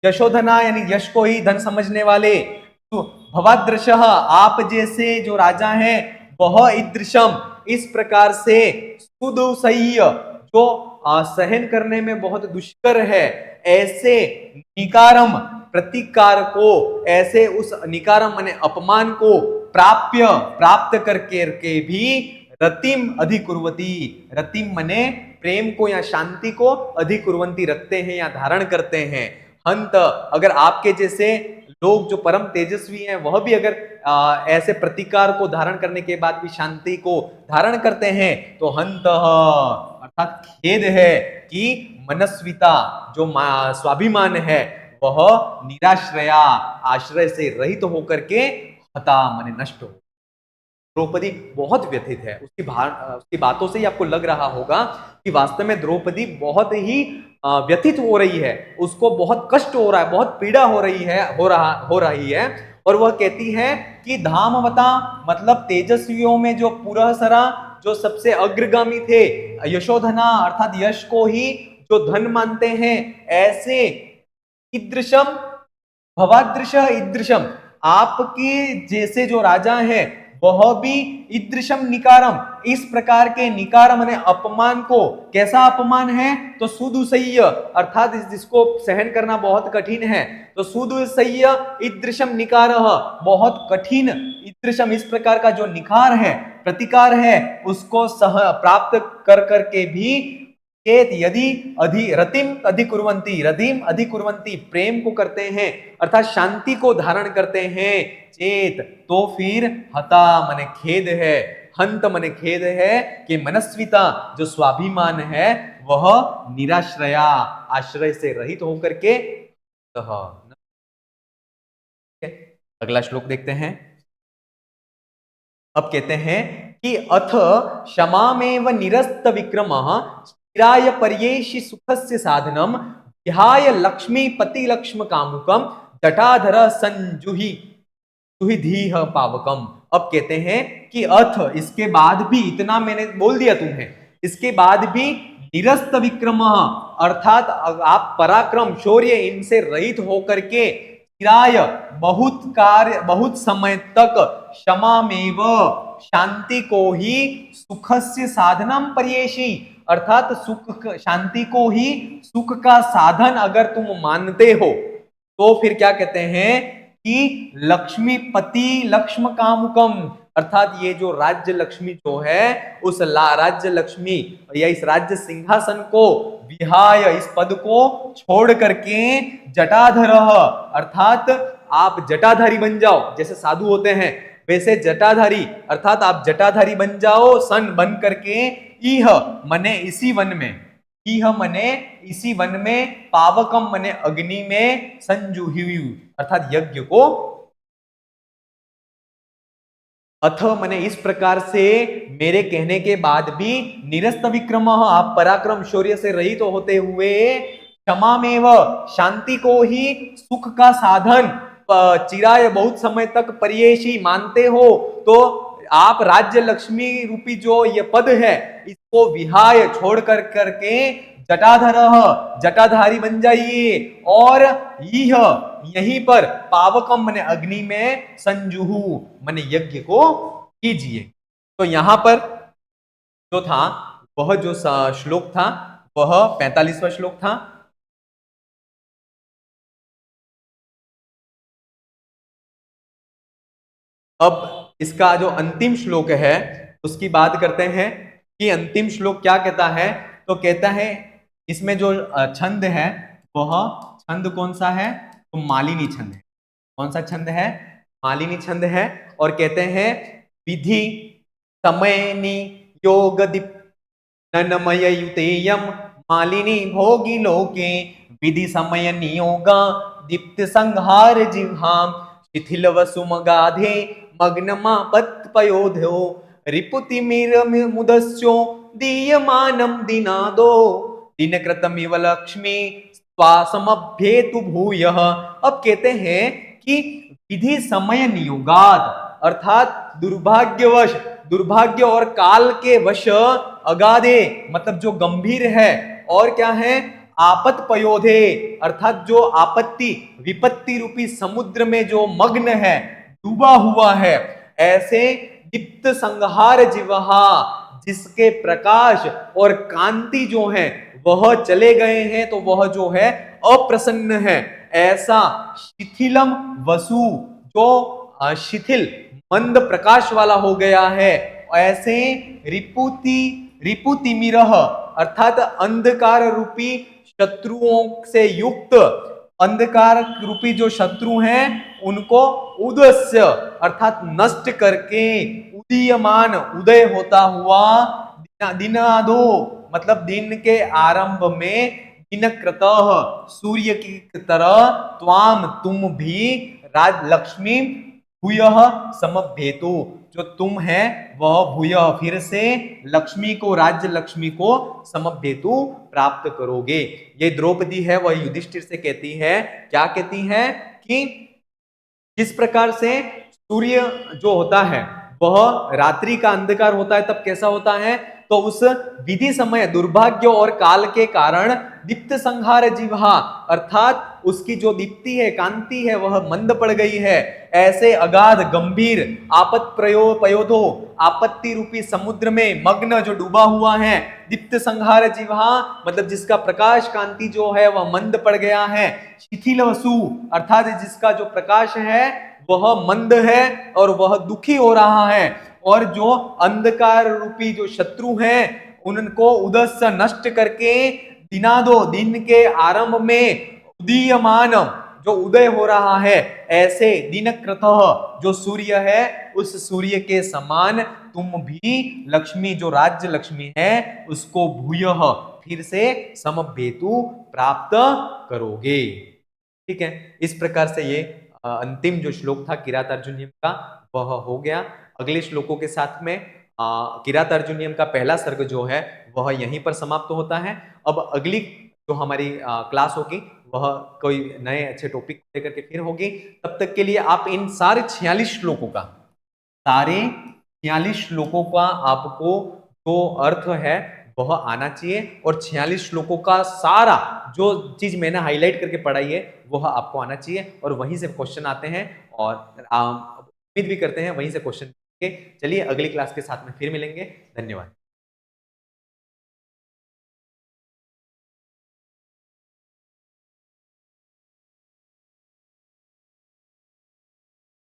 यशोधना यानी यश को ही धन समझने वाले, तो भवादृशः आप जैसे जो राजा हैं वह ईदृशम इस प्रकार से, सुदुसह्य जो सहन करने में बहुत दुष्कर है, ऐसे निकारम प्रतिकार को, ऐसे उस निकारम माने अपमान को प्राप्त करके भी रतिम अधिकुर्वती, रतिम मने प्रेम को या शांति को, अधिकुर्वंती रखते हैं या धारण करते हैं। हंत, अगर आपके जैसे लोग जो परम तेजस्वी हैं वह भी अगर ऐसे प्रतिकार को धारण करने के बाद भी शांति को धारण करते हैं तो हंत, अर्थात खेद है कि मनस्विता जो स्वाभिमान है वह निराश्रया, आश्रय से रहित होकर के हता मने नष्ट हो। द्रौपदी बहुत व्यथित है, उसकी बातों से ही आपको लग रहा होगा कि वास्तव में द्रौपदी बहुत ही व्यथित हो रही है, उसको बहुत कष्ट हो रहा है, बहुत पीड़ा हो रही है। और वह कहती है कि धामवता मतलब तेजस्वियों में जो पुरःसरा, जो सबसे अग्रगामी थे, यशोधना अर्थात यश को ही जो धन मानते हैं, ऐसे ईदृशम भवादृश ईदृशम, आपके जैसे जो राजा हैं वह भी ईदृशम निकारम, इस प्रकार के निकार माने अपमान को, कैसा अपमान है तो सुदुसह्य अर्थात जिसको सहन करना बहुत कठिन है, तो सुदुसह्य ईदृशम निकार, बहुत कठिन ईदृशम इस प्रकार का जो निकार है, प्रतिकार है, उसको सह प्राप्त कर करके भी यदि रतिम अधिकुर्वंती, रतिम अधिकुर्वंती प्रेम को करते हैं अर्थात शांति को धारण करते हैं, चेत तो फिर हता मने खेद है, हंत मने खेद है कि मनस्विता जो स्वाभिमान है वह निराश्रया, आश्रय से रहित होकर के। अगला श्लोक देखते हैं। अब कहते हैं कि अथ क्षमामेव निरस्त विक्रम चिराय पर्येषि सुखस्य साधनम ध्याय लक्ष्मी पति लक्ष्म कामुकम जटाधर संजुहि धीह पावकम। अब कहते हैं कि अथ इसके बाद भी, इतना मैंने बोल दिया तुम्हें, इसके बाद भी निरस्त विक्रम अर्थात आप पराक्रम शौर्य इनसे रहित होकर के चिराय बहुत कार्य बहुत समय तक क्षमामेव शांति को ही सुखस्य साधनम पर्येषि अर्थात सुख शांति को ही सुख का साधन अगर तुम मानते हो तो फिर क्या कहते हैं कि लक्ष्मीपति लक्ष्म कामुकम अर्थात ये जो राज्य लक्ष्मी जो है उस राज्य लक्ष्मी या इस राज्य सिंहासन को विहाय, इस पद को छोड़ करके जटाधर अर्थात आप जटाधारी बन जाओ, जैसे साधु होते हैं वैसे जटाधारी अर्थात आप जटाधारी बन जाओ, सन बन करके इह मने इसी वन में, इह मने इसी वन में, पावकम मने अग्नि में, संजुह्यु अर्थात यज्ञ को, अथ मने इस प्रकार से मेरे कहने के बाद भी निरस्त विक्रम आप पराक्रम शौर्य से रहित तो होते हुए क्षमामेव शांति को ही सुख का साधन चिराय बहुत समय तक पर्येषि मानते हो, तो आप राज्य लक्ष्मी रूपी जो ये पद है इसको विहाय छोड़ कर करके जटाधर जटाधारी बन जाइए और यह यहीं पर पावकम मने अग्नि में, संजुहु मने यज्ञ को कीजिए। तो यहां पर जो था वह जो श्लोक था वह 45वां श्लोक था। अब इसका जो अंतिम श्लोक है उसकी बात करते हैं कि अंतिम श्लोक क्या कहता है। तो कहता है इसमें जो छंद है वह छंद कौन सा है तो मालिनी छंद है। कौन सा छंद है? मालिनी छंद है। और कहते हैं विधि समयनि योग दीप्तनमय युतेयम मालिनी भोगी लोके विधि समय नियोगा दीप्त संहार जिह्वाम शिथिल वसुमगाधे मग्नमापत्पयोधो रिपुतिमिर मुदस्यो दीयमानम दिनादो दिनकृतमिव लक्ष्मी स्वासमभ्येतु भूयः। अब कहते हैं कि विधि समय नियोगात अर्थात दुर्भाग्यवश, दुर्भाग्य और काल के वश, अगाधे मतलब जो गंभीर है, और क्या है आपत पयोधे अर्थात जो आपत्ति विपत्ति रूपी समुद्र में जो मग्न है, डूबा हुआ है, ऐसे दीप्त संहार जिवहा जिसके प्रकाश और कांति जो है वह चले गए हैं, तो वह जो है अप्रसन्न है, ऐसा शिथिलम वसु जो शिथिल मंद प्रकाश वाला हो गया है ऐसे रिपुतिमिरः अर्थात अंधकार रूपी शत्रुओं से युक्त, अंधकार रूपी जो शत्रु हैं उनको उदस्य अर्थात नष्ट करके, उदीयमान उदय होता हुआ, दिनादो मतलब दिन के आरंभ में, दिनकृतः सूर्य की तरह, त्वाम तुम भी, राजलक्ष्मी भूयः समभ्येतु जो तुम है वह भूयः फिर से, लक्ष्मी को राज्य लक्ष्मी को समभ्येतु प्राप्त करोगे। ये द्रौपदी है वह युधिष्ठिर से कहती है, क्या कहती है कि जिस प्रकार से सूर्य जो होता है वह रात्रि का अंधकार होता है तब कैसा होता है, तो उस विधि समय दुर्भाग्य और काल के कारण दीप्त संहार जिह्वा अर्थात उसकी जो दीप्ति है, कांति है वह मंद पड़ गई है। ऐसे अगाध गंभीर पयोधो आपत्ति रूपी समुद्र में मग्न जो डूबा हुआ है, दीप्त संहार जिह्वा मतलब जिसका प्रकाश कांति जो है वह मंद पड़ गया है, शिथिल वसु अर्थात जिसका जो प्रकाश है वह मंद है और वह दुखी हो रहा है, और जो अंधकार रूपी जो शत्रु हैं उनको उदस्य नष्ट करके, दिनादो दिन के आरंभ में, उदीयमान जो उदय हो रहा है, ऐसे दिनकृतः जो सूर्य है उस सूर्य के समान तुम भी लक्ष्मी जो राज्य लक्ष्मी है उसको भूयः फिर से समभ्येतु प्राप्त करोगे। ठीक है, इस प्रकार से ये अंतिम जो श्लोक था किरातार्जुनीयम का वह हो गया। अगले श्लोकों के साथ में किरातार्जुनीयम का पहला सर्ग जो है वह यहीं पर समाप्त होता है। अब अगली जो हमारी क्लास होगी वह कोई नए अच्छे टॉपिक लेकर के फिर होगी। तब तक के लिए आप इन सारे 46 श्लोकों का, सारे 46 श्लोकों का आपको जो अर्थ है वह आना चाहिए, और 46 श्लोकों का सारा जो चीज मैंने हाईलाइट करके पढ़ाई है वह आपको आना चाहिए, और वहीं से क्वेश्चन आते हैं और उम्मीद भी करते हैं वहीं से क्वेश्चन। चलिए अगली क्लास के साथ में फिर मिलेंगे। धन्यवाद।